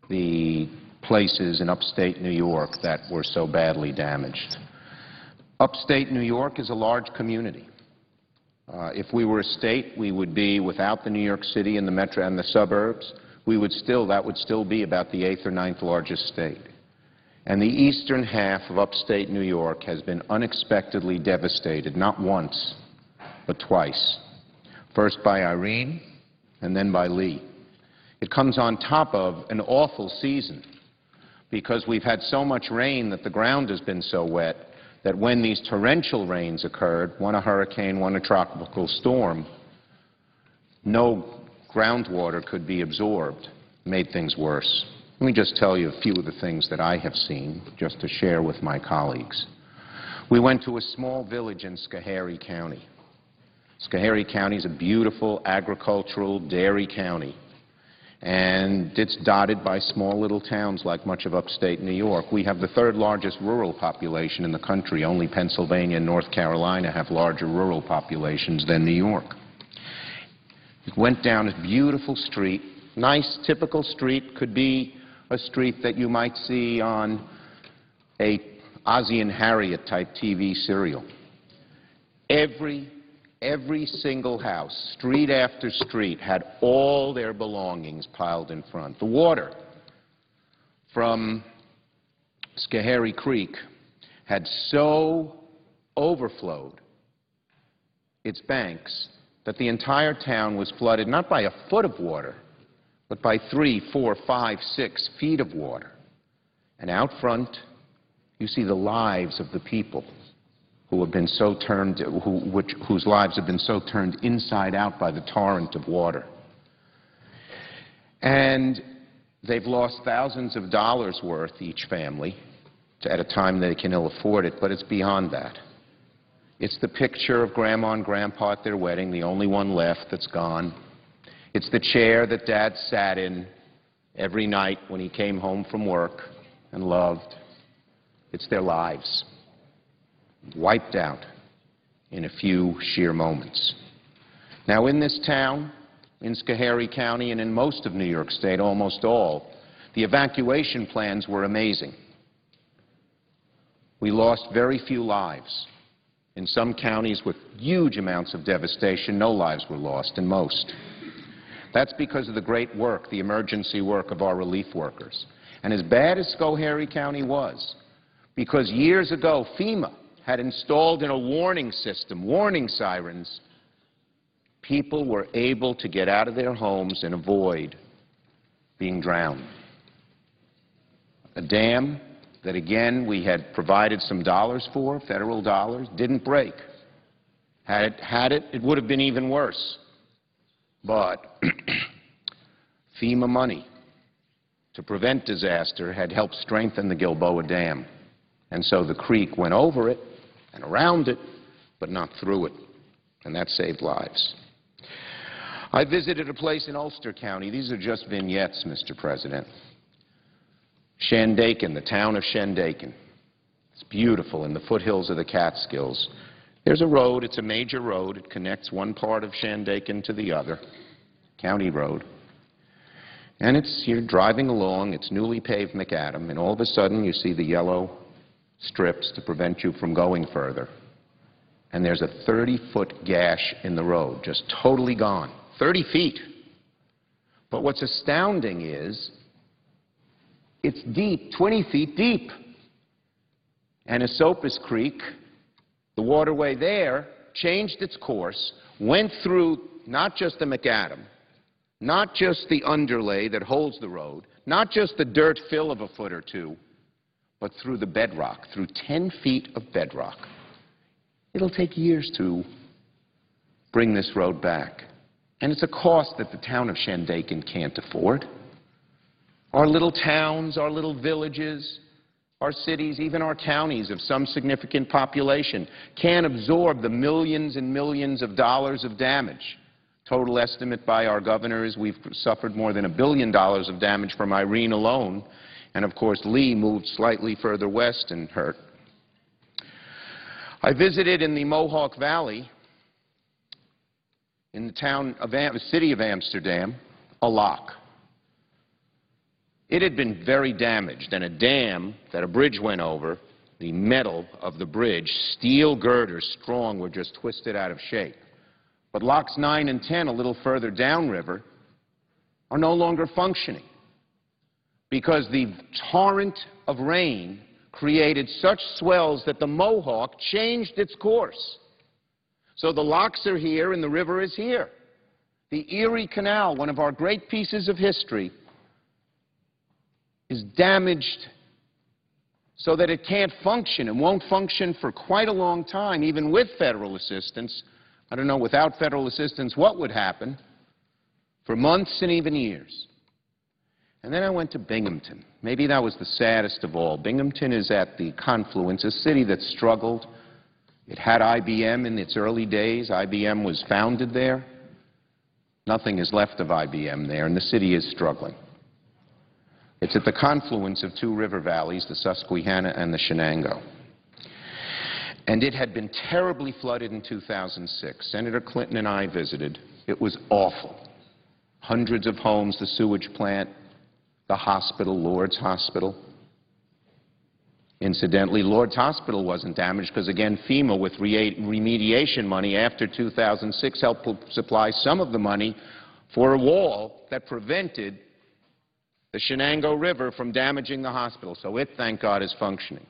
H: the places in upstate New York that were so badly damaged. Upstate New York is a large community. If we were a state, we would be, without the New York City and the metro and the suburbs, that would still be about the 8th or 9th largest state. And the eastern half of upstate New York has been unexpectedly devastated, not once, but twice. First by Irene, and then by Lee. It comes on top of an awful season, because we've had so much rain that the ground has been so wet that when these torrential rains occurred, one a hurricane, one a tropical storm, no groundwater could be absorbed, made things worse. Let me just tell you a few of the things that I have seen, just to share with my colleagues. We went to a small village in Schoharie County. Schoharie County is a beautiful agricultural dairy county, and it's dotted by small little towns like much of upstate New York. We have the 3rd largest rural population in the country. Only Pennsylvania and North Carolina have larger rural populations than New York. We went down a beautiful street, nice typical street, could be a street that you might see on a Ozzie and Harriet type TV serial. Every single house, street after street, had all their belongings piled in front. The water from Schoharie Creek had so overflowed its banks that the entire town was flooded not by a foot of water, but by 3, 4, 5, 6 feet of water. And out front, you see the lives of the people who have been so turned, whose lives have been so turned inside out by the torrent of water. And they've lost thousands of dollars worth, each family, at a time they can ill afford it, but it's beyond that. It's the picture of Grandma and Grandpa at their wedding, the only one left that's gone. It's the chair that Dad sat in every night when he came home from work and loved. It's their lives, wiped out in a few sheer moments. Now, in this town, in Schoharie County, and in most of New York State, almost all, the evacuation plans were amazing. We lost very few lives. In some counties with huge amounts of devastation, no lives were lost, in most. That's because of the great work, the emergency work of our relief workers. And as bad as Schoharie County was, because years ago FEMA had installed in a warning system, warning sirens, people were able to get out of their homes and avoid being drowned. A dam that, again, we had provided some dollars for, federal dollars, didn't break. Had it, it would have been even worse. But FEMA money to prevent disaster had helped strengthen the Gilboa Dam. And so the creek went over it and around it, but not through it. And that saved lives. I visited a place in Ulster County. These are just vignettes, Mr. President. Shandaken, the town of Shandaken. It's beautiful in the foothills of the Catskills. There's a road. It's a major road. It connects one part of Shandaken to the other, county road. And you're driving along. It's newly paved macadam, and all of a sudden you see the yellow strips to prevent you from going further. And there's a 30-foot gash in the road, just totally gone. 30 feet. But what's astounding is it's deep, 20 feet deep. And Esopus Creek, the waterway there, changed its course, went through not just the macadam, not just the underlay that holds the road, not just the dirt fill of a foot or two, but through the bedrock, through 10 feet of bedrock. It'll take years to bring this road back. And it's a cost that the town of Shandaken can't afford. Our little towns, our little villages, our cities, even our counties of some significant population can't absorb the millions and millions of dollars of damage. Total estimate by our governor is we've suffered more than $1 billion of damage from Irene alone. And, of course, Lee moved slightly further west and hurt. I visited in the Mohawk Valley, in the city of Amsterdam, a lock. It had been very damaged, and a dam that a bridge went over, the metal of the bridge, steel girders strong, were just twisted out of shape. But locks 9 and 10, a little further downriver, are no longer functioning because the torrent of rain created such swells that the Mohawk changed its course. So the locks are here and the river is here. The Erie Canal, one of our great pieces of history, is damaged so that it can't function and won't function for quite a long time, even with federal assistance. I don't know, without federal assistance, what would happen for months and even years. And then I went to Binghamton. Maybe that was the saddest of all. Binghamton is at the confluence, a city that struggled. It had IBM in its early days. IBM was founded there. Nothing is left of IBM there, and the city is struggling. It's at the confluence of two river valleys, the Susquehanna and the Shenango. And it had been terribly flooded in 2006. Senator Clinton and I visited. It was awful. Hundreds of homes, the sewage plant, the hospital, Lourdes Hospital. Incidentally, Lourdes Hospital wasn't damaged because, again, FEMA, with remediation money after 2006, helped supply some of the money for a wall that prevented the Shenango River from damaging the hospital. So it, thank God, is functioning.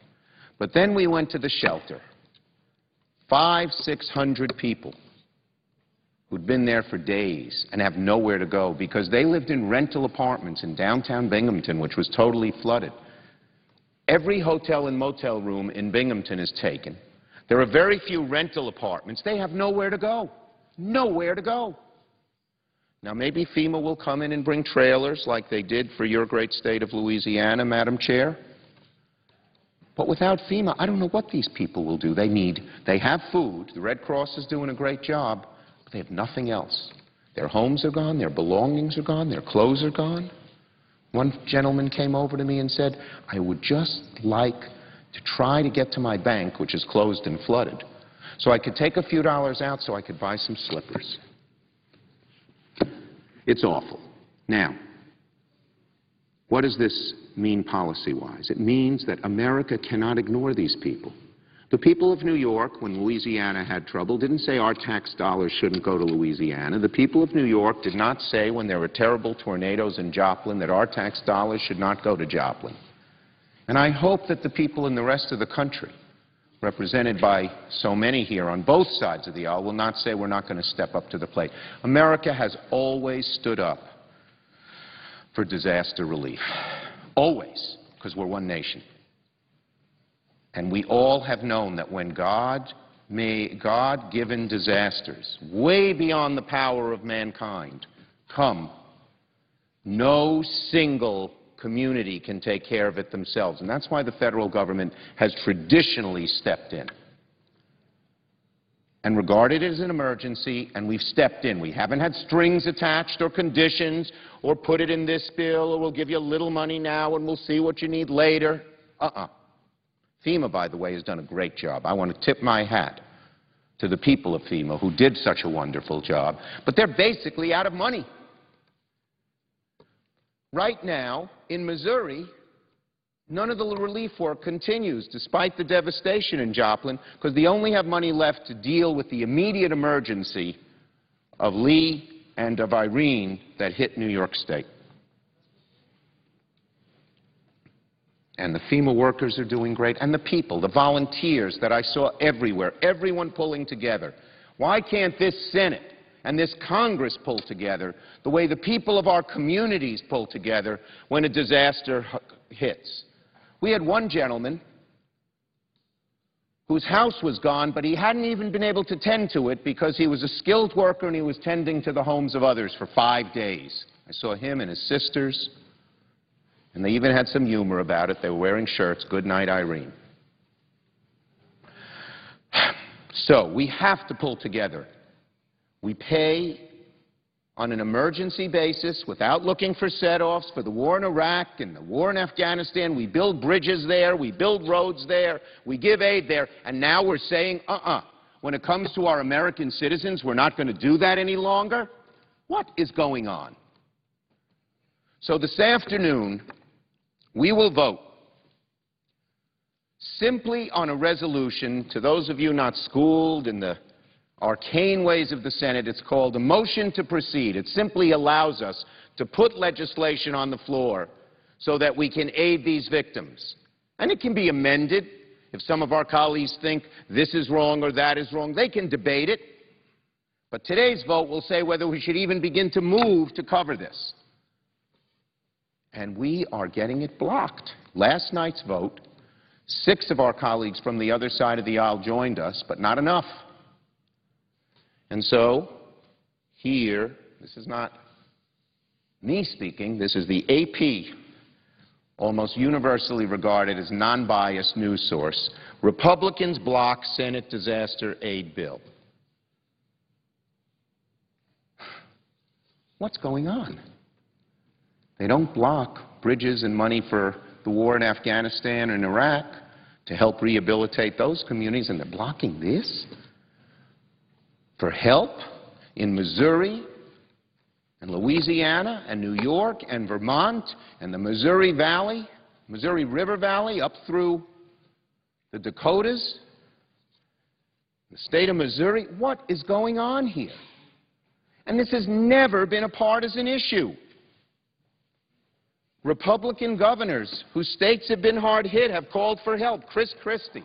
H: But then we went to the shelter. 500-600 people who'd been there for days and have nowhere to go because they lived in rental apartments in downtown Binghamton, which was totally flooded. Every hotel and motel room in Binghamton is taken. There are very few rental apartments. They have nowhere to go. Nowhere to go. Now, maybe FEMA will come in and bring trailers like they did for your great state of Louisiana, Madam Chair. But without FEMA, I don't know what these people will do. They have food. The Red Cross is doing a great job, but they have nothing else. Their homes are gone. Their belongings are gone. Their clothes are gone. One gentleman came over to me and said, I would just like to try to get to my bank, which is closed and flooded, so I could take a few dollars out so I could buy some slippers. It's awful. Now, what does this mean policy-wise? It means that America cannot ignore these people. The people of New York, when Louisiana had trouble, didn't say our tax dollars shouldn't go to Louisiana. The people of New York did not say when there were terrible tornadoes in Joplin that our tax dollars should not go to Joplin. And I hope that the people in the rest of the country, represented by so many here on both sides of the aisle, will not say we're not going to step up to the plate. America has always stood up for disaster relief. Always, because we're one nation. And we all have known that when God-given disasters, way beyond the power of mankind, come, no single community can take care of it themselves. And that's why the federal government has traditionally stepped in and regarded it as an emergency, and we've stepped in. We haven't had strings attached or conditions or put it in this bill or we'll give you a little money now and we'll see what you need later. FEMA, by the way, has done a great job. I want to tip my hat to the people of FEMA who did such a wonderful job, but they're basically out of money. Right now, in Missouri, none of the relief work continues, despite the devastation in Joplin, because they only have money left to deal with the immediate emergency of Lee and of Irene that hit New York State. And the FEMA workers are doing great, and the people, the volunteers that I saw everywhere, everyone pulling together. Why can't this Senate and this Congress pull together the way the people of our communities pull together when a disaster hits? We had one gentleman whose house was gone, but he hadn't even been able to tend to it because he was a skilled worker and he was tending to the homes of others for 5 days. I saw him and his sisters, and they even had some humor about it. They were wearing shirts, "Good night, Irene." So we have to pull together. We pay on an emergency basis without looking for set-offs for the war in Iraq and the war in Afghanistan. We build bridges there. We build roads there. We give aid there. And now we're saying, when it comes to our American citizens, we're not going to do that any longer? What is going on? So this afternoon, We will vote simply on a resolution. To those of you not schooled in the arcane ways of the Senate, it's called a motion to proceed. It simply allows us to put legislation on the floor so that we can aid these victims. And it can be amended. If some of our colleagues think this is wrong or that is wrong, they can debate it. But today's vote will say whether we should even begin to move to cover this. And we are getting it blocked. Last night's vote, 6 of our colleagues from the other side of the aisle joined us, but not enough. And so, here, this is not me speaking, this is the AP, almost universally regarded as non-biased news source. Republicans block Senate disaster aid bill. What's going on? They don't block bridges and money for the war in Afghanistan and Iraq to help rehabilitate those communities, and they're blocking this for help in Missouri and Louisiana and New York and Vermont and the Missouri Valley, Missouri River Valley up through the Dakotas, the state of Missouri. What is going on here? And this has never been a partisan issue. Republican governors whose states have been hard hit have called for help. Chris Christie,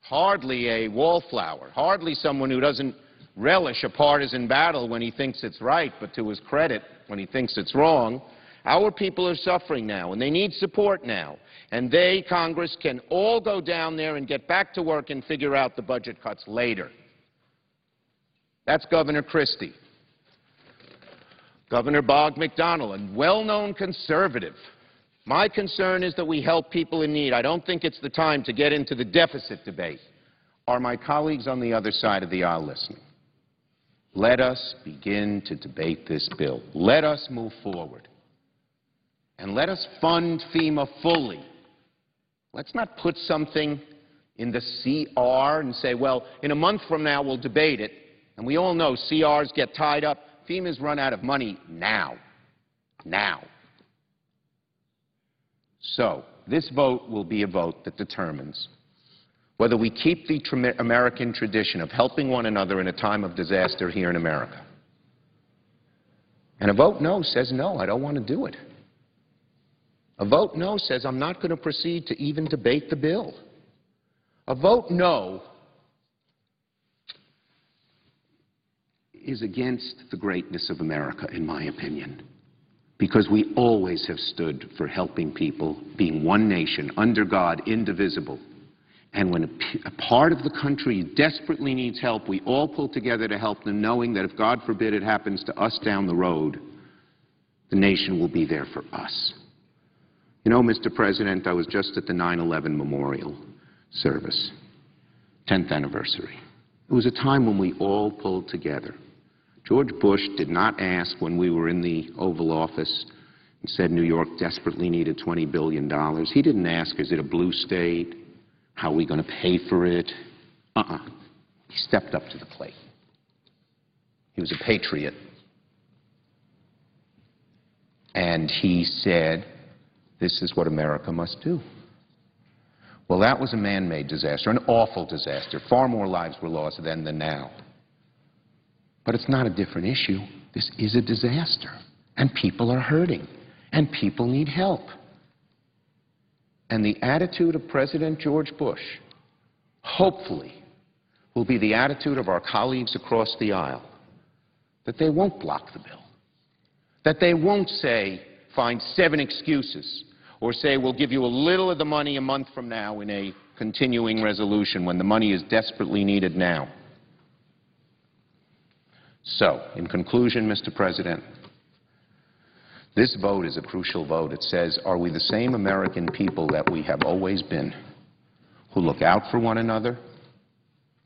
H: hardly a wallflower, hardly someone who doesn't relish a partisan battle when he thinks it's right, but to his credit, when he thinks it's wrong. Our people are suffering now, and they need support now. And they, Congress, can all go down there and get back to work and figure out the budget cuts later. That's Governor Christie. Governor Bogg McDonnell, a well-known conservative. My concern is that we help people in need. I don't think it's the time to get into the deficit debate. Are my colleagues on the other side of the aisle listening? Let us begin to debate this bill. Let us move forward. And let us fund FEMA fully. Let's not put something in the CR and say, well, in a month from now we'll debate it. And we all know CRs get tied up. FEMA's run out of money now. Now. So, this vote will be a vote that determines whether we keep the American tradition of helping one another in a time of disaster here in America. And a vote no says no, I don't want to do it. A vote no says I'm not going to proceed to even debate the bill. A vote no is against the greatness of America, in my opinion, because we always have stood for helping people, being one nation, under God, indivisible. And when a part of the country desperately needs help, we all pull together to help them, knowing that if, God forbid, it happens to us down the road, the nation will be there for us. You know, Mr. President, I was just at the 9/11 memorial service, 10th anniversary. It was a time when we all pulled together. George Bush did not ask when we were in the Oval Office and said New York desperately needed $20 billion. He didn't ask, is it a blue state? How are we going to pay for it? He stepped up to the plate. He was a patriot. And he said, this is what America must do. Well, that was a man-made disaster, an awful disaster. Far more lives were lost then than now. But it's not a different issue. This is a disaster. And people are hurting. And people need help. And the attitude of President George Bush, hopefully, will be the attitude of our colleagues across the aisle, that they won't block the bill, that they won't say, find 7 excuses, or say, we'll give you a little of the money a month from now in a continuing resolution when the money is desperately needed now. So, in conclusion, Mr. President, this vote is a crucial vote. It says, are we the same American people that we have always been, who look out for one another,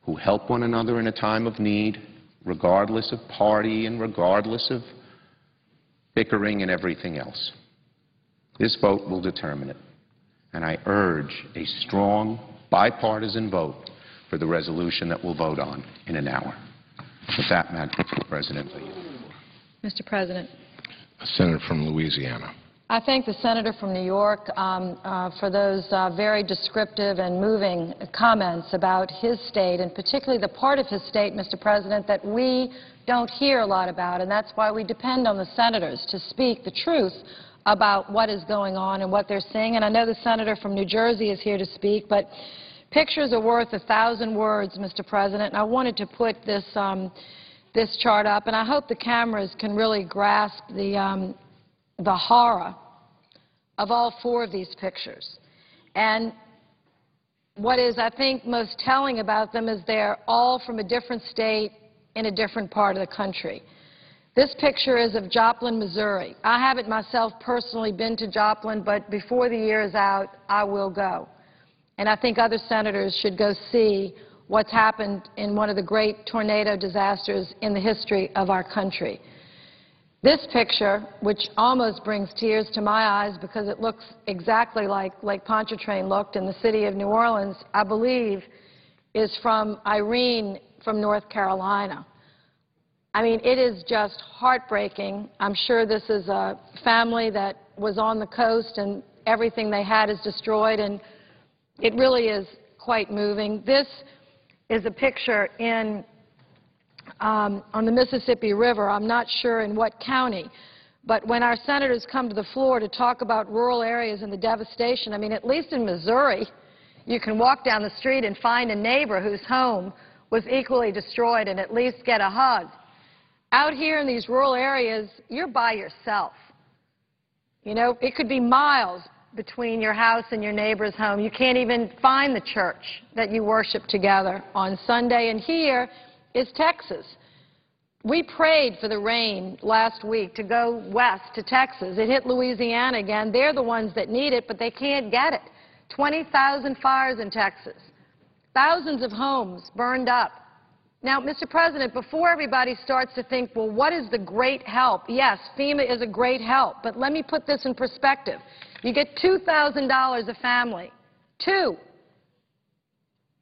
H: who help one another in a time of need, regardless of party and regardless of bickering and everything else? This vote will determine it. And I urge a strong, bipartisan vote for the resolution that we'll vote on in an hour. With that, Madam President,
D: Mr. President.
B: A senator from Louisiana.
D: I thank the senator from New York for those very descriptive and moving comments about his state, and particularly the part of his state, Mr. President, that we don't hear a lot about, and that's why we depend on the senators to speak the truth about what is going on and what they're seeing. And I know the senator from New Jersey is here to speak, but pictures are worth 1,000 words, Mr. President, and I wanted to put this chart up, and I hope the cameras can really grasp the horror of all four of these pictures. And what is, I think, most telling about them is they're all from a different state in a different part of the country. This picture is of Joplin, Missouri. I haven't myself personally been to Joplin, but before the year is out, I will go. And I think other senators should go see what's happened in one of the great tornado disasters in the history of our country. This picture, which almost brings tears to my eyes because it looks exactly like Lake Pontchartrain looked in the city of New Orleans, I believe is from Irene from North Carolina. I mean, it is just heartbreaking. I'm sure this is a family that was on the coast and everything they had is destroyed, and it really is quite moving. This is a picture on the Mississippi River. I'm not sure in what county, but when our senators come to the floor to talk about rural areas and the devastation, I mean, at least in Missouri, you can walk down the street and find a neighbor whose home was equally destroyed and at least get a hug. Out here in these rural areas, you're by yourself. You know, it could be miles between your house and your neighbor's home. You can't even find the church that you worship together on Sunday. And here is Texas. We prayed for the rain last week to go west to Texas. It hit Louisiana again. They're the ones that need it, but they can't get it. 20,000 fires in Texas. Thousands of homes burned up. Now, Mr. President, before everybody starts to think, well, what is the great help? Yes, FEMA is a great help, but let me put this in perspective. You get $2,000 a family. Two.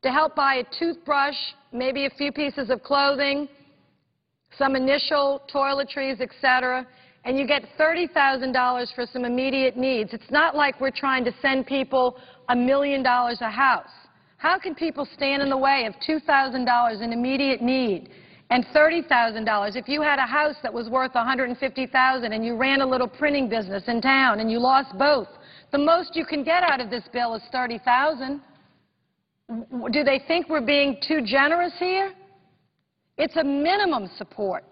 D: To help buy a toothbrush, maybe a few pieces of clothing, some initial toiletries, etc., and you get $30,000 for some immediate needs. It's not like we're trying to send people $1 million a house. How can people stand in the way of $2,000 in immediate need and $30,000 if you had a house that was worth $150,000 and you ran a little printing business in town and you lost both? The most you can get out of this bill is $30,000. Do they think we're being too generous here? It's a minimum support.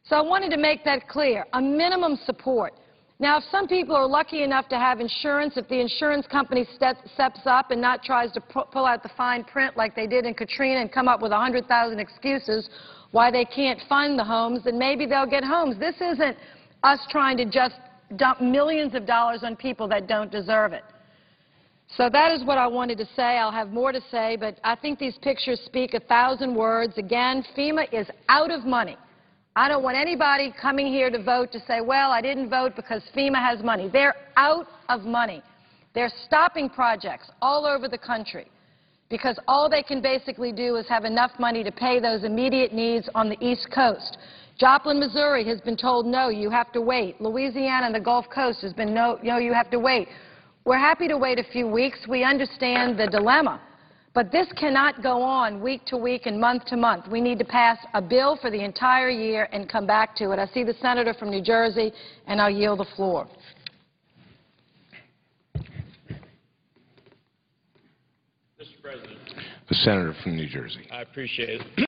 D: So I wanted to make that clear, a minimum support. Now, if some people are lucky enough to have insurance, if the insurance company steps up and not tries to pull out the fine print like they did in Katrina and come up with 100,000 excuses why they can't fund the homes, then maybe they'll get homes. This isn't us trying to just dump millions of dollars on people that don't deserve it. So that is what I wanted to say. I'll have more to say, but I think these pictures speak 1,000 words. Again, FEMA is out of money. I don't want anybody coming here to vote to say, well, I didn't vote because FEMA has money. They're out of money. They're stopping projects all over the country because all they can basically do is have enough money to pay those immediate needs on the East Coast. Joplin, Missouri has been told, no, you have to wait. Louisiana and the Gulf Coast has been, no, you have to wait. We're happy to wait a few weeks. We understand the dilemma. But this cannot go on week to week and month to month. We need to pass a bill for the entire year and come back to it. I see the senator from New Jersey, and I'll yield the floor.
B: Mr. President. The senator from New Jersey.
I: I appreciate it.